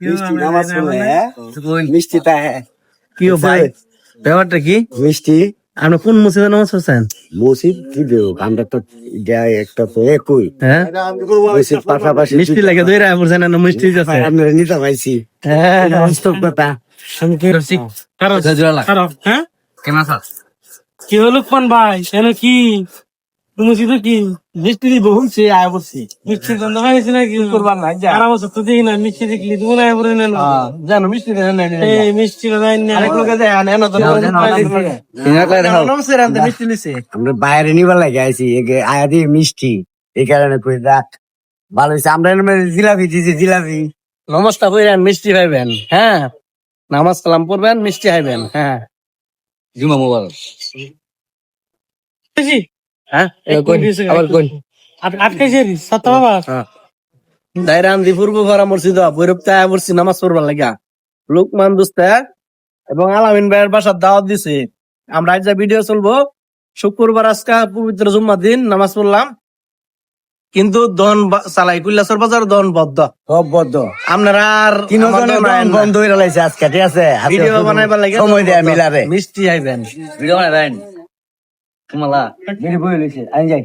মিষ্টি নামাজ পড়লে মিষ্টি তা কি ও ভাই ব্যাপারটা কি মিষ্টি আপনি কোন মসজিদে নামাজ পড়ছেন? মসজিদ কি দেব আমরা তো একটা তো একই হ্যাঁ মসজিদ পাশাপাশি মিষ্টি লাগে দই রায় পড়ছেন না মিষ্টি আছে আমরা নিতে পাইছি হ্যাঁ বাস্তব কথা আমি কি রসি খারাপ হ্যাঁ কেমন আছো কি হলো কোন ভাই কেন কি তুমি শুধু কি মিষ্টি দিব হুমছে আয় বলছি মিষ্টি গন্ধ পাইছি না কি করবার না যা আর বছর তো দেখি না মিষ্টি দেখলি তুমি না পড়ে না জানো মিষ্টি দেন না এই মিষ্টি দেন না আরেক লোকে দেয় না তো নমস্কার আনতে মিষ্টি লিছে আমরা বাইরে নিবার লাগে আইছি আয়া দিয়ে মিষ্টি এই কারণে কই রাখ ভালো হয়েছে আমরা জিলাপি দিয়েছি জিলাপি নমস্কার কইরেন মিষ্টি খাইবেন হ্যাঁ নামাজ কালাম পড়বেন মিষ্টি খাইবেন হ্যাঁ জুমা মোবারক হ্যাঁ আবার কোন দাইরান দি পূর্ব ভরা মসজিদ বৈরবতা পড়ছি নামাজ পড়বার লাগা লোকমান দোস্তা এবং আলামিন ভাইয়ের বাসার দাওয়াত দিছে আমরা আজ ভিডিও চলবো শুক্রবার আজকে পবিত্র জুম্মার দিন নামাজ পড়লাম কিন্তু দন চালাই কৈলাসর বাজার দন বদ্ধ সব বদ্ধ আপনারা আর বন্ধ হয়ে লাইছে আজকে ঠিক আছে ভিডিও বানাইবার লাগে সময় দেয় মিলারে মিষ্টি আইবেন ভিডিও বানাই দেন তোমালা বেরিয়ে বই লইছে আই যাই